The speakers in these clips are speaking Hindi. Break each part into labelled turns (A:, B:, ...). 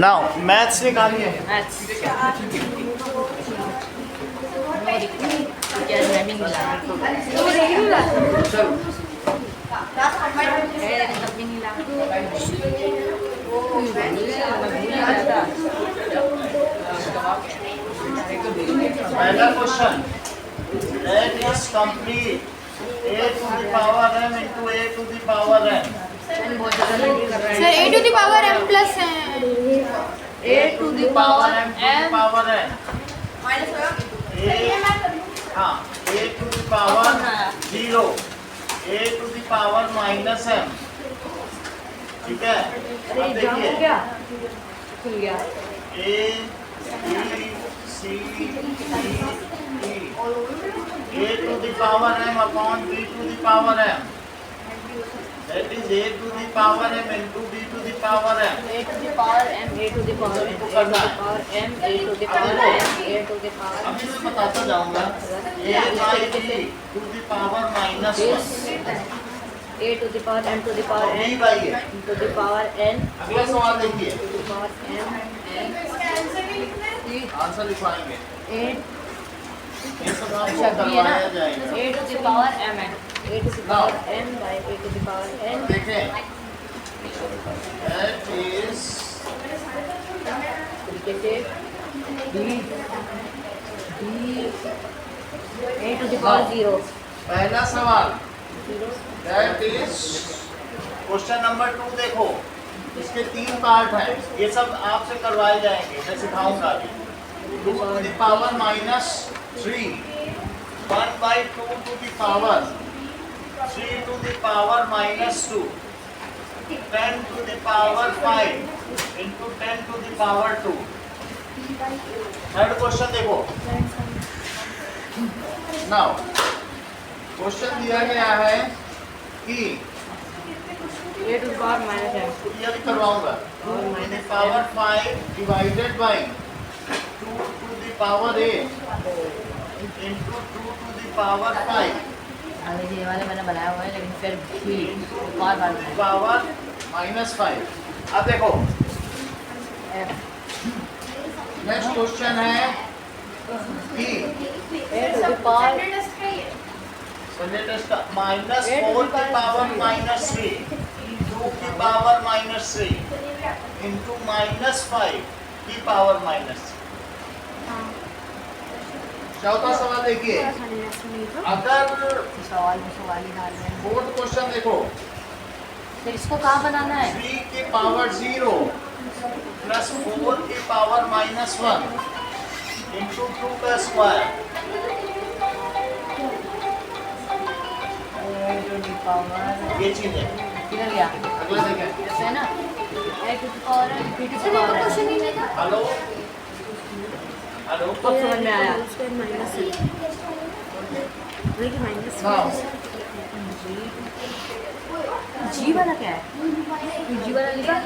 A: नाउ मैथ्स निकालिए।
B: मैथ्स क्या मैं भी नहीं ला
A: चलो
B: लेकिन तब भी नहीं ला मैं भूल ही गया था।
A: पहला question, let is complete a to the power m into a to the power n।
B: बहुत ज़्यादा लंबी कर रहे
C: सर
B: हैं।
C: a to the power m plus है।
B: A to the power
A: m to the
B: m
A: power n। हाँ, a to the power 0, a to the power minus m। ठीक है, अब देखिए
B: क्या खुल गया
A: a b c d e a to the power m upon b to the power m, that is a to the power m into b to the power m।
B: A to the power m A to the power m A to the power m A to the power m A to the power
A: अभी मैं बताता जाऊंगा। a by b to the power minus 1
B: A to the power m to the power
A: b
B: n
A: by a।
B: to the power n
A: अगला सवाल देखिए,
B: to the power m
A: answer लिखवाएंगे।
B: A
A: ये सब आपको
B: अच्छा भी है ना
A: करवाया जाएगा।
B: A to the power m n A to the power m by A to the power n
A: देखें, that is
B: तरीके से d A to the power 0
A: पहला सवाल,
B: 0
A: that is क्वेश्चन नंबर 2। देखो, इसके 3 पार्ट हैं, ये सब आपसे करवाए जाएंगे, मैं सिखाऊंगा अभी। 2 to the power minus 3, 1 by 2 to the power 3 to the power minus 2, 10 to the power 5 into 10 to the power 2। Third question देखो, नाउ क्वेश्चन दिया गया है कि
B: A to the power minus m
A: ये भी करवाऊंगा, 2 to the power 5 divided by 2 to the power 8 into 2 to the power 5
B: अरे ये वाले मैंने बनाया हुआ है लेकिन फिर भी बार बार बनाया
A: पावर माइनस 5। अब देखो नेक्स्ट क्वेश्चन है कि
B: A to the power
A: minus 4 की पावर माइनस 3, 2 की पावर माइनस 3 इंटू माइनस 5 की पावर माइनस 3। चौथा सवाल देखिए, अगर
B: सवाल में सवाल ही डाल रहे हैं
A: फोर्थ क्वेश्चन देखो,
B: फिर इसको कहाँ बनाना है
A: 3 की पावर 0 प्लस 4 की पावर माइनस 1 इंटू 2 का square.
B: A to the power
A: ये चीज है।
B: किधर गया
A: अगला देखें,
B: ऐसे है ना A to the power m B to the power n
A: hello hello,
B: अब समझ में आया
A: हाँ
B: G वाला क्या है G वाला लिखा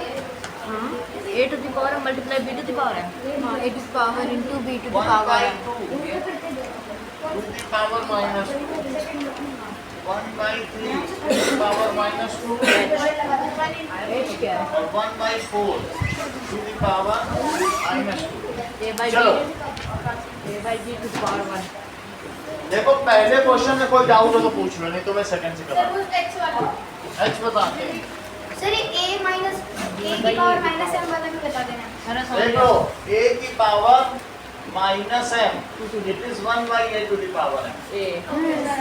B: A to the power m multiply B to the power m
C: हाँ, a to the power into b to the
A: 1
C: power
A: by
C: m।
A: 2 to the power minus 2, 1 by 3 to the power minus 2
B: H क्या है
A: और 1 by 4 to the power minus 2।
B: A by
A: चलो।
B: B A by B to the power 1
A: देखो पहले क्वेश्चन में कोई डाउट हो तो पूछ लो, नहीं तो मैं सेकंड से करूँगा। एच बताते हैं,
C: सर ये a माइनस a की पावर माइनस m वाला भी बता देना।
B: है समझ
A: देखो a की power minus m, it is 1 by a to the power m,
B: A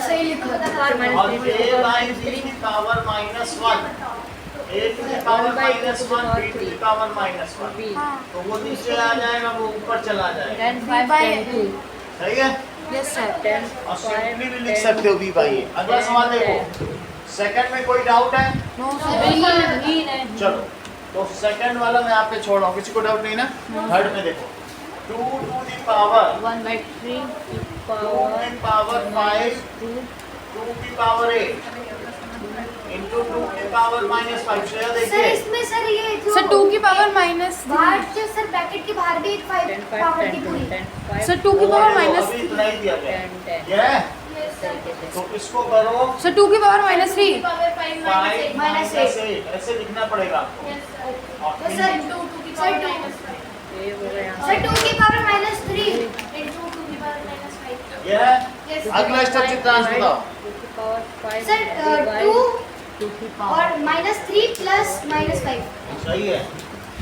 C: सही लिखो।
B: power
A: और
B: minus
A: a by b की power minus 1, a to the power minus 1 b to the power minus 1,
B: B
A: तो वो नीचे आ जाएगा, वो ऊपर चला जाएगा।
B: 10 5 10 2
A: सही है,
C: यस सर।
B: 10
A: और
B: 5
A: सिंपली भी लिख सकते हो b by a। अगला सवाल देखो, सेकंड में कोई डाउट है?
C: नो
B: नहीं
A: चलो तो सेकंड वाला मैं आप पे छोड़ रहा हूँ, किसी को डाउट नहीं ना। थर्ड में देखो, 2 to the power
B: 1 by 3 to
A: 2
B: power
A: की पावर 5
B: 2
A: 2 की पावर 8 इंटू 2 की पावर माइनस 5। श्रेया
D: सर
A: देखिए,
D: इसमें सर ये जो
C: सर 2 की पावर माइनस
D: बाहर जो सर ब्रैकेट के बाहर भी एक 5
B: 10 5
D: पावर की
B: 10
D: पूरी
B: 10 5
C: सर 2 की पावर
A: वो
C: माइनस
A: अभी इतना ही दिया गया
B: 10
A: ये है,
B: तरीके से
A: तो इसको करो
C: सर 2 की पावर माइनस 3
A: 5 माइनस 8 ऐसे लिखना पड़ेगा आपको। और
D: सर 2 की पावर
B: ये हो गया यहाँ
D: सर 2 की पावर माइनस 3 into 2 की पावर माइनस 5
A: ये है
D: Yes.
A: अगला स्टेप चित्रांश बताओ।
B: 2 की पावर 5
D: सर 2
B: 2 की पावर
D: और माइनस 3 प्लस माइनस 5
A: सही है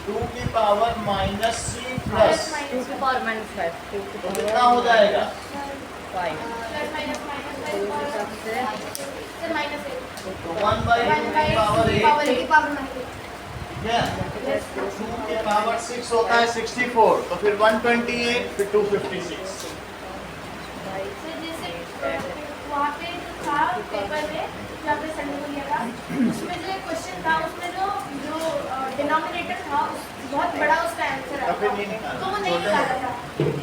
A: 2 की पावर माइनस 3 प्लस
B: 2 की पावर -5 2 की
A: तो
B: पावर
A: कितना हो जाएगा
B: 5
D: प्लस माइनस
B: तो उस हिसाब से
D: सर माइनस 8
A: तो 1/2 की पावर 8
D: पावर की पावर माइनस
A: ठीक है 2 की पावर 6 होता है 64 तो फिर 128 फिर 256
D: सर जैसे वहाँ पे जो था पेपर में जहाँ पे सर ने लिया था उसमें जो क्वेश्चन था उसमें जो डिनोमिनेटर था बहुत बड़ा उसका आंसर
A: तो
D: आया
A: फिर
D: था
A: नहीं निकाला
D: तो वो नहीं निकाला था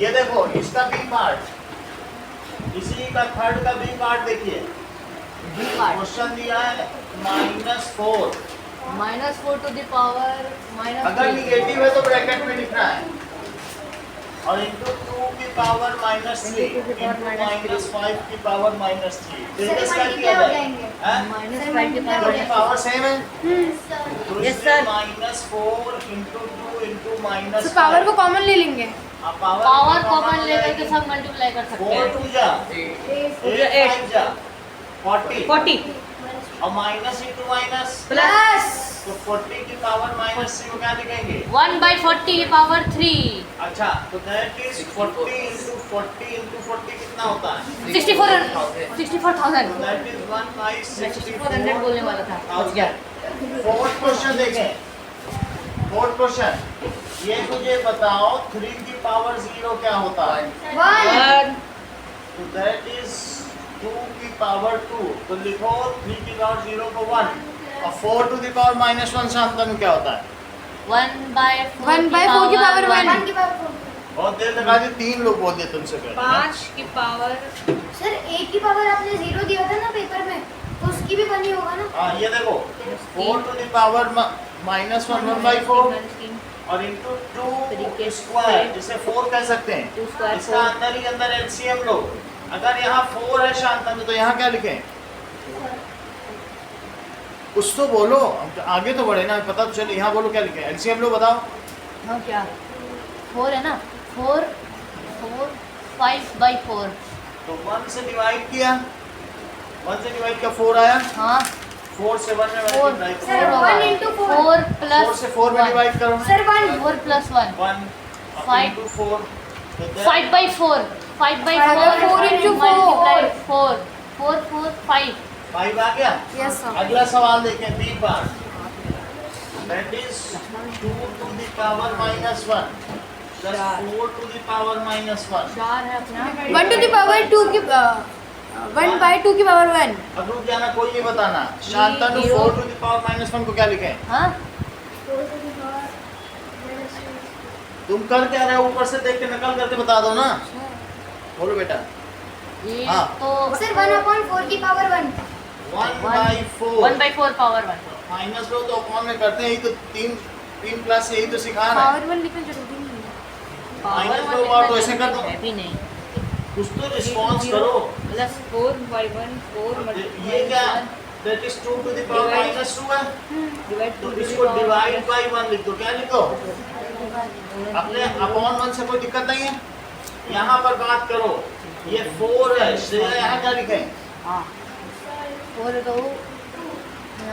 A: ये देखो इसका बी पार्ट इसी का थर्ड का बी पार्ट देखिए
B: बी पार्ट
A: क्वेश्चन दिया है -4
B: -4 टू द पावर
A: अगर निगेटिव है तो ब्रैकेट में लिखना है और इंटू 2 की पावर -3 इंटू -5 की पावर -3
D: सर
A: तो इसका
D: मल्टीप्लाई
A: क्या
D: हो
A: है
D: जाएंगे
B: -5 की
A: दोनों
B: पावर
A: की पावर सेम है
D: सर
A: तो
B: Yes,
A: इसलिए
B: sir.
A: -4 इंटू 2 इंटू
E: तो पावर को
A: -5
E: कॉमन ले लेंगे
B: पावर कॉमन लेकर के सब मल्टीप्लाई कर सकते
A: 4
B: हैं
A: 2 जा
B: हो गया
A: 8 5 जा 40
B: 40
A: और माइनस इंटू माइनस
B: प्लस
A: तो 40 की पावर -3 को क्या लिखेंगे
B: 1/40 की पावर 3
A: अच्छा तो दैट इज 40 इंटू 40 कितना होता है
B: 64,000
A: दैट इज
B: 6400 बोलने वाला था बच गया
A: फोर्थ क्वेश्चन देखें फोर्थ क्वेश्चन ये मुझे बताओ 3 की पावर 0 क्या होता है
B: 1
A: तो दैट इज 2 की पावर 2 तो लिखो 3 की पावर 0 को 1 और 4 टू द पावर -1 शांतनु क्या होता है
B: 1/4
E: 1/4 की पावर 1
D: 1 की पावर 4
A: बहुत देर लगा दी 3 लोग बोल दिए तुमसे पहले ना?
B: 5 की पावर
D: सर 1 की पावर आपने 0 दिया था ना पेपर में तो उसकी भी बनी होगा ना
A: हाँ ये देखो 4 टू द पावर -1 1/4 और इंटू 2 स्क्वायर जिसे 4 कह सकते हैं
B: 2 स्क्वायर
A: इसका अंदर ही अंदर एलसीएम लो अगर यहाँ 4 है शांतनु तो यहाँ क्या लिखें कुछ तो बोलो अब आगे तो बढ़े ना पता तो चले यहाँ बोलो क्या लिखें एलसीएम लो बताओ
B: हाँ क्या 4 है ना 4 5/4
A: तो 1 से डिवाइड किया 1 से डिवाइड किया 4 आया
B: हाँ
A: 4 से 1 में
B: Four.
A: मल्टीप्लाई
D: सर
A: करो
D: 1 into 4
B: 4
A: 4
B: प्लस
A: से 4 में डिवाइड करो
D: सर 1
B: 4 प्लस 1
A: 1
B: Five.
A: इंटू 4 तो
B: 5/4
E: 4 into 4.
B: मल्टीप्लाई 4 4 4 5
A: 5 आ गया
E: यस सर
A: अगला सवाल देखें B part that is 2 to the power -1 plus 4 to the power -1
B: 4 है अपना
E: 1 टू द पावर 2 की 1/2 की पावर 1
A: अब रुक जाना कोई नहीं बताना शांतनु 4 टू द पावर -1 को क्या लिखें
B: हाँ
D: 4 to the power -3
A: तुम कर क्या रहे हो ऊपर से देख के नकल करके बता दो ना बोलो बेटा
B: ये
A: हाँ।
B: तो
D: सर 1/4 की पावर 1
A: 1/4
B: 1/4 पावर 1
A: माइनस लो तो अपॉन में करते हैं यही तो 3 प्लस यही तो सिखा रहा है
E: पावर 1 लिखना जरूरी नहीं है
B: पावर
A: Minus दो बार तो ऐसे कर दो।
B: है भी नहीं
A: कुछ तो रिस्पॉन्स करो
B: प्लस 4/1 4
A: ये क्या that is 2 to the power -2 है
B: डिवाइड
A: तो इसको डिवाइड बाय 1 लिख दो क्या लिखो अपने अपॉन 1 से कोई दिक्कत नहीं है यहाँ पर बात करो ये 4 है श्रेया यहाँ क्या लिखें
B: हाँ 4 तो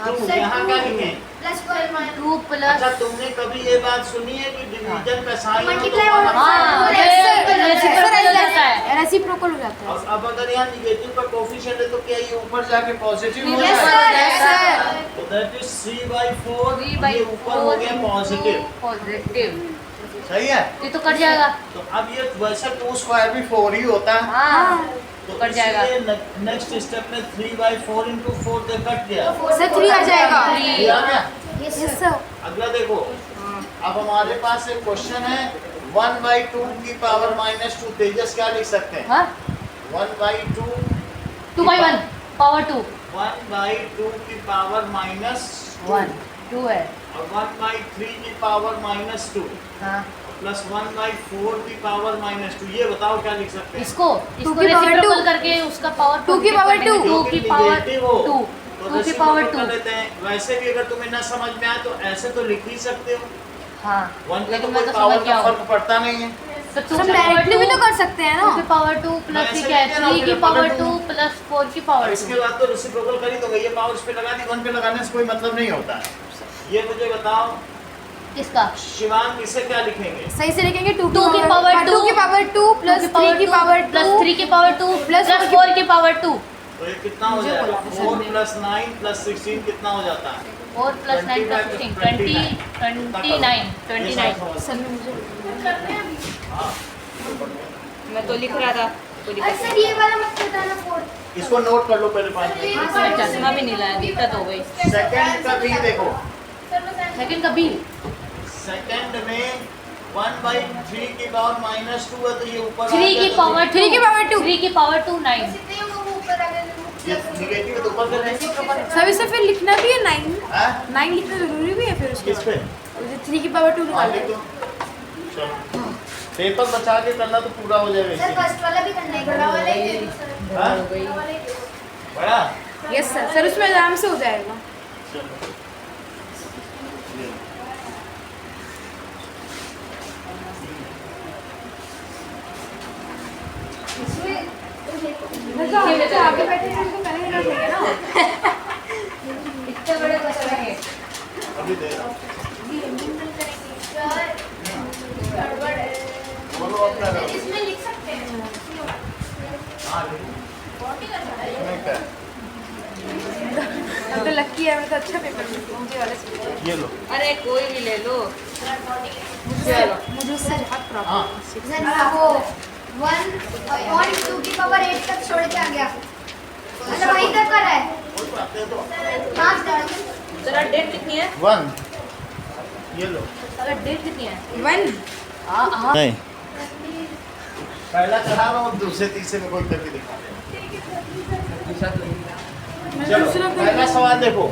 A: तुम यहाँ क्या लिखें
D: प्लस 1
B: 2 प्लस
A: अच्छा तुमने कभी ये बात सुनी है कि डिवीजन का साइन हो तो
D: Multiply
A: one
D: होगा।
B: हाँ रेसिप्रोकल हो जाता है
E: रेसिप्रोकल हो जाता है
A: और अब अगर यहाँ निगेटिव का कोफिशिएंट है तो क्या ये ऊपर जाके पॉजिटिव हो
B: Yes,
A: जाएगा
B: sir.
E: यस सर
A: तो दैट इज 3/4
B: 3/4
A: ये ऊपर हो गया पॉजिटिव
B: पॉजिटिव
A: सही है
B: ये तो कट जाएगा
A: तो अब ये वैसे 2 स्क्वायर भी 4 ही होता है
B: हाँ
A: तो
B: कट जाएगा।
A: नेक्स्ट स्टेप में 3/4 into 4 से कट गया
E: सर 3 आ जाएगा
A: ये आ गया
E: यस सर
A: अगला देखो अब हमारे पास एक क्वेश्चन है 1/2 की पावर -2 तेजस क्या लिख सकते हैं
B: हाँ
A: 1/2
B: 2/1 पावर 2
A: 1/2 की पावर1
B: 2 है
A: और 1/3 की पावर -2
B: हाँ
A: प्लस 1/4 की पावर -2 ये बताओ क्या लिख सकते हैं
B: इसको
E: की power
B: रेसिप्रोकल
E: 2
B: करके उसका पावर
E: 2 की power 2
B: 2 की पावर
A: नेगेटिव हो
B: 2
A: तो
B: 2 की पावर
A: reciprocal
B: 2
A: कर लेते हैं वैसे भी अगर तुम्हें ना समझ में आए तो ऐसे तो लिख ही सकते हो
B: हाँ
A: 1 पे तो
B: लेकिन मैं
A: कोई
B: तो
A: पावर
B: समझ
A: का
B: गया हूँ
A: फर्क पड़ता नहीं है।
B: तो
E: हम डायरेक्टली भी तो कर सकते हैं
B: टू की
E: ना।
B: पावर 2 प्लस
A: ऐसे
B: क्या है
A: लिखते हैं ना,
B: 3 की
A: फिर
B: पावर
A: पकड़
B: 2
A: लूँ।
B: प्लस 4 की
A: और
B: पावर
A: इसके
B: 2।
A: बाद तो रेसिप्रोकल कर ही दोगे, ये पावर इस पे लगा दी, 1 पे लगाने से कोई मतलब नहीं होता है। ये मुझे बताओ
B: किसका?
A: शिवांग, इसे क्या लिखेंगे?
E: सही से लिखेंगे 2
B: 2 की पावर 2
E: 2 की पावर 2 प्लस 3 की पावर 2
B: प्लस 3 की पावर 2
E: प्लस
B: प्लस 4 की पावर 2।
A: तो ये कितना हो
E: मुझे
A: जाएगा?
E: बोला था
A: 4 प्लस 9 प्लस 16 कितना हो जाता है?
B: 4 प्लस 9 प्लस 16 29 29।
E: सर ने मुझे
D: करते हैं अभी।
A: हाँ,
B: मैं तो लिख रहा था तो
C: अरे सर ये वाला मत बताना 4।
A: इसको नोट कर लो पहले 5 मिनट।
B: इसमें चश्मा भी नहीं लाया, दिक्कत हो गई।
A: सेकंड का भी देखो,
D: सर मैं send
B: सेकंड का बी
A: सेकंड में 1/3 की पावर -2 है, तो ये ऊपर
B: 3 की पावर
E: 3 की पावर 2
B: 3 की पावर 2 9।
C: इतने वो ऊपर आ गए
A: ये निगेटिव है तो ऊपर कर देंगे।
E: सब इसे फिर लिखना भी है 9
A: हैं?
E: 9 लिखना जरूरी भी है फिर उसके
A: किस पे?
E: बाद 3 की पावर 2
A: हाँ,
E: निकाल
A: लिख दो। चलो पेपर बचा के करना तो पूरा हो जाएगा
C: सर
A: इसी।
C: फर्स्ट वाला भी करना है
D: बड़ा वाला
C: बड़ा
D: ही दे दो सर।
A: हाँ?
D: बड़ा वाला ही दे दो।
A: बड़ा?
E: यस सर उसमें आराम से हो जाएगा।
A: चलो ये।
E: आगे बैठे हैं उनको पहले लेना चाहिए ना।
B: इतने बड़े क्वेश्चन है।
A: अभी दे रहा हूँ।
D: सर गड़बड़ है।
A: बोलो अपना करो।
D: इसमें लिख सकते हैं।
A: हाँ, लिखो।
D: बहुत ही अच्छा है।
A: इसमें क्या है?
E: अब तो लकी है, मैं तो अच्छा पेपर मिलता मुझे वाले से।
A: ये लो।
B: अरे कोई भी ले लो।
E: मुझे उससे बहुत प्रॉब्लम
A: हाँ,
C: सर वो 1 और 2 की पावर 8 तक छोड़ के आ गया। मतलब वहीं तक कर रहा है।
A: कोई बात नहीं तो
C: 5 तक।
B: जरा डेट कितनी है?
A: 1 ये लो।
B: जरा डेट कितनी है?
E: 1
B: हाँ
A: नहीं, पहला चढ़ा रहा हूँ, दूसरे तीसरे में कोई करके दिखा दे। चलो पहला सवाल देखो,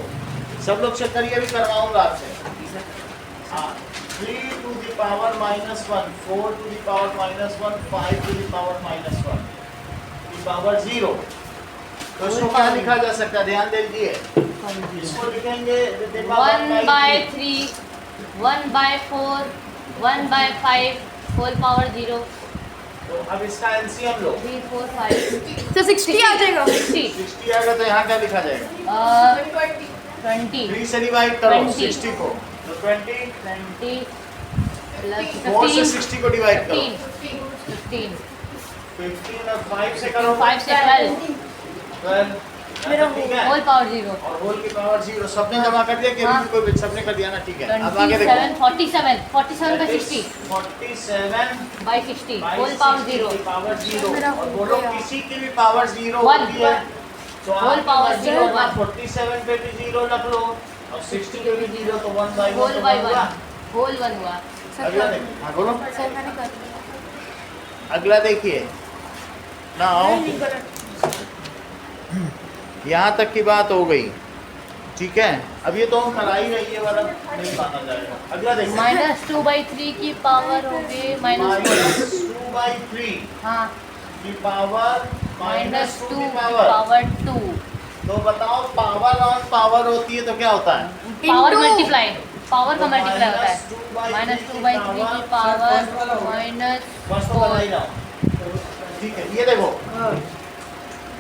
A: सब लोग चेक करिए, अभी करवाऊंगा आपसे। हाँ, 3 to the power -1, 4 to the power -1, 5 to the power -1 की पावर 0। तो इसको क्या लिखा जा सकता है? ध्यान दे दीजिए, इसको लिखेंगे
B: 1/3 1/4 1/5 होल पावर 0
A: तो अब इसका एलसीएम लो।
B: 3 4 5
E: तो 60 आ जाएगा।
B: 60
A: 60 आएगा तो यहाँ क्या लिखा जाएगा?
B: 20
A: 3 से डिवाइड करो
B: 20
A: 60 को, तो 20
B: 20 प्लस
A: 4 से
B: 15
A: 60 को डिवाइड करो,
B: 15
A: 15 और 5 से करो
B: 5 से 12
A: 12, ठीक है।
B: होल पावर 0
A: और होल की पावर 0 सबने जमा कर दिया कि
B: हाँ।
A: अभी कोई सबने कर दिया ना? ठीक है, अब आगे देखो।
B: 47 47 by 60
A: 47
B: by 60
A: by
B: whole power
A: 60
B: 0
A: की पावर 0
E: मेरा
A: और
E: हो
A: बोलो
E: गया।
A: किसी की भी पावर 0
B: One.
A: होती है तो
B: Whole
A: आपकी
B: power
A: मर्जी
B: 0,
A: होगा,
B: one.
A: 47 पे भी 0 रख लो और 60 पे भी 0, तो 1 by 1
B: होल
A: तो
B: बाय
A: बन गया।
B: 1 होल 1 हुआ।
A: अगला देखो, हाँ बोलो,
E: सर मैंने कर दिया।
A: अगला देखिए ना, आओ यहाँ तक की बात हो गई, ठीक है। अब ये तो हम करा ही रही है, वाला नहीं माना जाएगा। अगला देखिए,
B: -2/3 की पावर हो गई
A: -2/3
B: हाँ
A: की पावर
B: -2
A: की
B: की
A: पावर।
B: पावर 2
A: तो बताओ पावर ऑन पावर होती है तो क्या होता है?
B: पावर
E: Into-
B: मल्टीप्लाई पावर का
A: तो
B: मल्टीप्लाई होता है
A: -2/3
B: -2/3 की पावर
A: बस तो बता ही रहा हूँ, ठीक है। ये देखो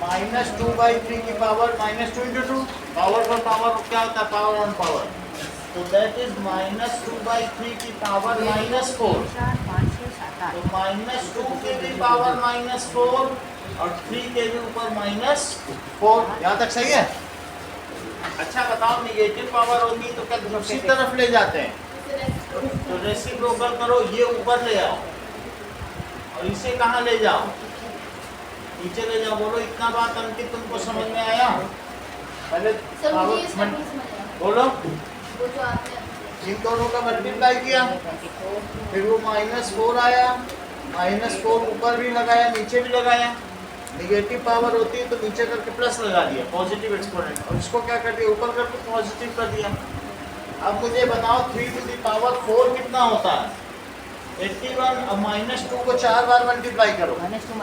A: -2/3 की पावर -2 × 2 पावर पर पावर क्या होता है? Power on power. तो दैट इज -2/3 की पावर -4, तो -2 के भी पावर -4 और 3 के भी ऊपर -4। यहाँ तक सही है? अच्छा बताओ, निगेटिव पावर होगी तो क्या दूसरी तरफ ले जाते हैं? तो रेसिप्रोकल करो, ये ऊपर ले आओ और इसे कहाँ ले जाओ? नीचे ले जाओ। बोलो इतना बात अंकित तुमको समझ में आया? पहले
D: सर मुझे इसका नहीं समझ आया।
A: बोलो,
D: वो जो आपने
A: इन दोनों का मल्टीप्लाई किया, फिर वो -4 आया, -4 ऊपर भी लगाया नीचे भी लगाया। निगेटिव पावर होती है तो नीचे करके प्लस लगा दिया, पॉजिटिव एक्सपोनेंट, और इसको क्या कर दिया? ऊपर करके पॉजिटिव कर दिया। अब मुझे बताओ 3 to the power 4 कितना होता है? 81। अब -2 को 4 बार मल्टीप्लाई करो,
B: -2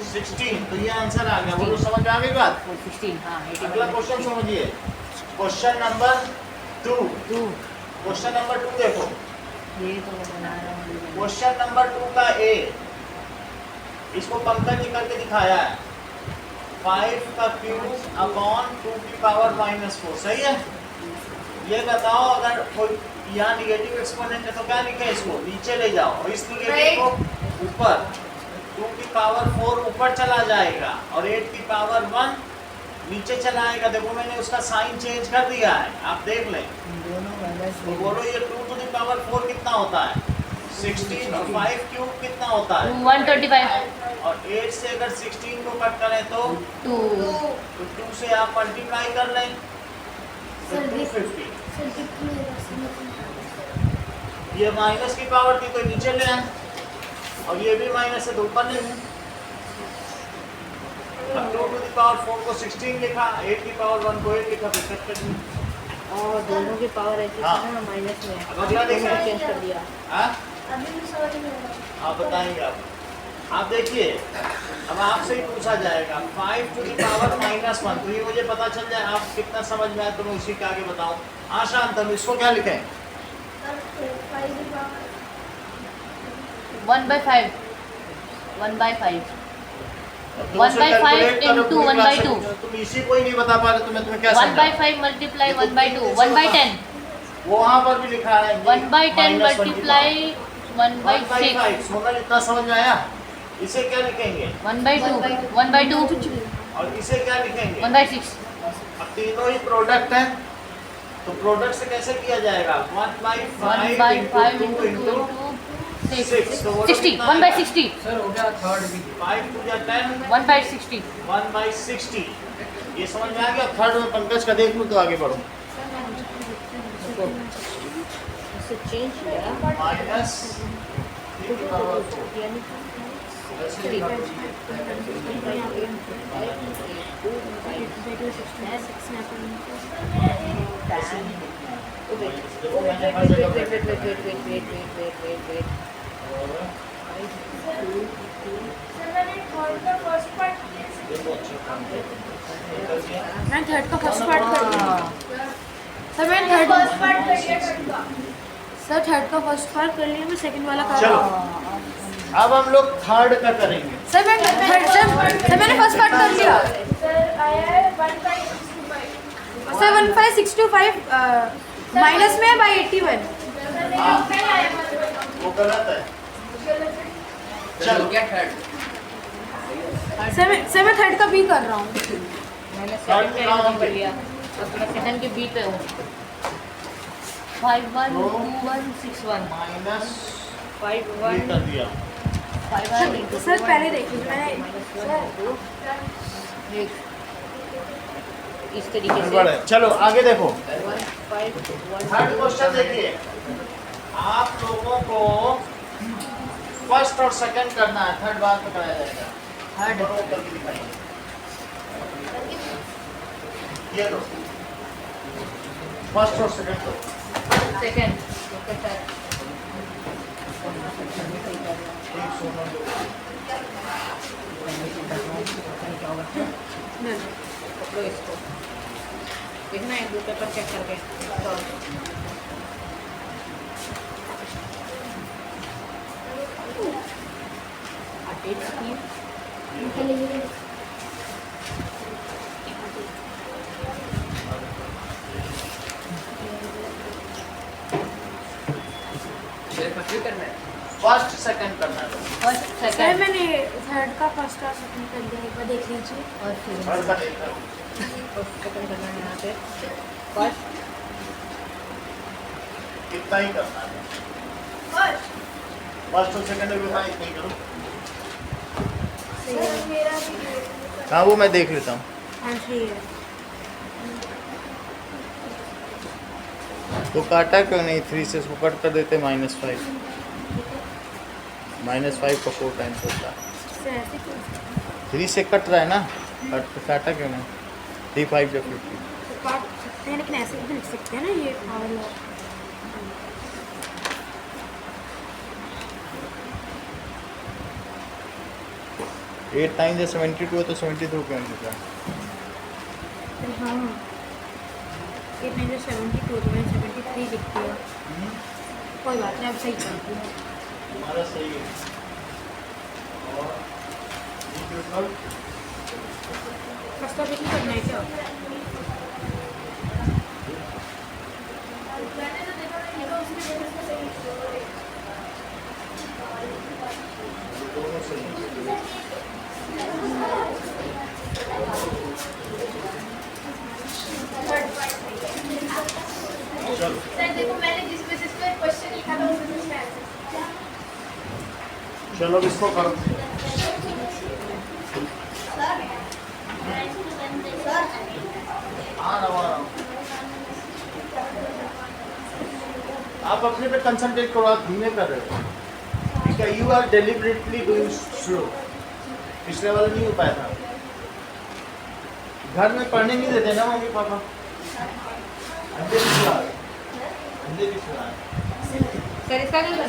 A: 16। तो ये आंसर आ गया। बोलो समझ में आ गई बात?
B: 16 हाँ
A: अगला क्वेश्चन समझिए, क्वेश्चन नंबर 2।
B: 2
A: क्वेश्चन नंबर 2 देखो,
B: ये तो मैं बना रहा हूँ।
A: क्वेश्चन नंबर 2 का ए, इसको पंकज जी करके दिखाया है, 5 का क्यूब अपॉन 2 की पावर -4, सही है। ये बताओ अगर कोई यहाँ निगेटिव एक्सपोनेंट है तो क्या लिखें, इसको नीचे ले जाओ और इस निगेटिव को ऊपर, 2 की पावर 4 ऊपर चला जाएगा और 8 की पावर 1 नीचे चला आएगा। देखो मैंने उसका साइन चेंज कर दिया है, आप देख लें।
B: दोनों माइनस
A: तो बोलो ये 2 टू द पावर 4 कितना होता है, 16 और 5 क्यूब कितना होता है,
B: 125
A: और 8 से अगर 16 को कट करें तो
B: 2
A: 2 से आप मल्टीप्लाई कर लें तो 250। ये माइनस की पावर थी तो नीचे ले आए, और ये भी माइनस है तो ऊपर ले आए। 2 टू द पावर 4 को 16 लिखा, 8 की पावर 1 को 8 लिखा, फिर कट कर दिया।
B: और दोनों की पावर ऐसे
A: हाँ।
B: ना माइनस में है।
A: अब अगला देखें।
B: चेंज कर दिया।
A: हाँ?
D: अभी भी समझ नहीं आ रहा।
A: आप बताएंगे। आप देखिए, अब आपसे ही पूछा जाएगा 5 टू द पावर -1, तो ये मुझे पता चल जाए आप कितना समझ में आए तो मैं उसी के आगे बताऊं। हाँ शांत, हम इसको क्या लिखें,
B: 1/5 1/5
A: तुम उसे
B: 1/5
A: calculate करो,
B: into
A: पूरी
B: 1/2।
A: क्लास में तुम इसी को ही नहीं बता पा रहे तो मैं तुम्हें क्या
B: 1/5 मल्टीप्लाई 1/2 1/10
A: वो वहाँ पर भी लिखा है
B: 1/10 मल्टीप्लाई 1/6
A: 1/5। सोनल इतना समझ में आया। इसे क्या लिखेंगे
B: 1/2 1/2
A: और इसे क्या लिखेंगे
B: 1/6
A: अब तीनों ही प्रोडक्ट हैं तो प्रोडक्ट से कैसे किया जाएगा 1/5 into 2 into 6 तो
B: 60 1/60
F: सर हो गया थर्ड भी
A: 5 to the 10
B: 1/60
A: 1/60। ये समझ में आ गया। थर्ड में पंकज का देख लूँ तो आगे बढ़ो।
B: इसे चेंज किया
A: माइनस
D: सर मैंने थर्ड का फर्स्ट पार्ट
E: मैं थर्ड का फर्स्ट पार्ट कर दिया सर। मैं थर्ड
D: फर्स्ट पार्ट कर लिया थर्ड का।
E: सर थर्ड का फर्स्ट पार्ट कर लिया, मैं सेकंड वाला कर
A: चलो
E: रहा हूँ।
A: अब हम लोग थर्ड का करेंगे।
E: सर मैं थर्ड सर मैंने फर्स्ट पार्ट कर लिया।
D: सर आया है 1/65।
E: सर 1565 माइनस में बाई 81।
D: सर लेकिन नहीं आया 1/5।
A: वो गलत है।
F: सर हो गया थर्ड
E: सर मैं थर्ड का भी कर रहा हूँ।
B: मैंने सेकंड का एग्जाम कर लिया बस मैं सेकंड के बी पे हूँ 512161
A: माइनस
B: 51
A: ये कर दिया।
B: 51 into
E: सर
B: 2
E: पहले देखिए मैंने
B: एक इस तरीके से
A: बड़े चलो आगे देखो।
B: 151
A: थर्ड क्वेश्चन देखिए, आप लोगों को फर्स्ट और सेकंड करना है, थर्ड बाद में कराया जाएगा। थर्ड करके दिखाइए, ये लो फर्स्ट और सेकंड दो।
B: सेकंड ओके सर
A: एक सोना दो।
B: पकड़ो इसको देखना एक दो पेपर चेक करके तो अपडेट की
F: मेरे पास भी करना है
A: फर्स्ट सेकंड करना है।
B: फर्स्ट
E: सर
B: सेकंड
E: मैंने थर्ड का फर्स्ट और सेकंड कर दिया, एक बार देख लीजिए।
B: और फिर
A: थर्ड का देखना है।
B: फर्स्ट सेकंड करना है यहाँ पे फर्स्ट
A: इतना ही करना है। फर्स्ट और सेकंड में भी इतना ही करो।
D: सर मेरा भी
A: हाँ वो मैं देख लेता हूँ।
E: आंसर है
A: तो काटा क्यों नहीं 3 से इसको कट कर देते -5 -5 का 4 टाइम्स होता है।
E: सर ऐसे क्यों?
A: 3 से कट रहा है ना, काटा क्यों नहीं 3 5 या 50।
E: तो काट सकते हैं लेकिन ऐसे भी लिख सकते हैं ना ये पावर लॉ।
A: 8 टाइम्स 72 है तो 72 क्यों लिखा?
E: हाँ 8 9 72 तो मैंने 72 ठीक दिखती है, कोई बात नहीं, अब सही करती हूँ।
A: हमारा सही है। और ये पेपर
E: रास्ता भी नहीं करना है क्या?
D: मैंने जो देखा था ये तो उसमें देखा उसमें सही है।
A: दोनों सही है। चलो
D: सर देखो मैंने जिस बेसिस पे क्वेश्चन लिखा था उस बेसिस पे आंसर।
A: चलो अब इसको करो। आ रहा हूँ। आप अपने पे कंसंट्रेट करो, आप धीमे कर रहे हो, ठीक है? You are deliberately doing slow. पिछले वाला नहीं हो पाया था। घर में पढ़ने नहीं देते ना मम्मी पापा। अंधे विश्वास, अंधे विश्वास।
B: सर इसका क्या करना है?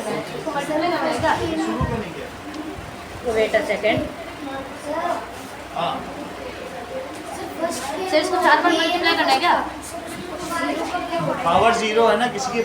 B: इसका
A: शुरू क्यों नहीं किया?
B: Wait a second.
A: हाँ
B: सर इसको 4 बार मल्टीप्लाई करना है क्या?
A: पावर 0 है ना किसी के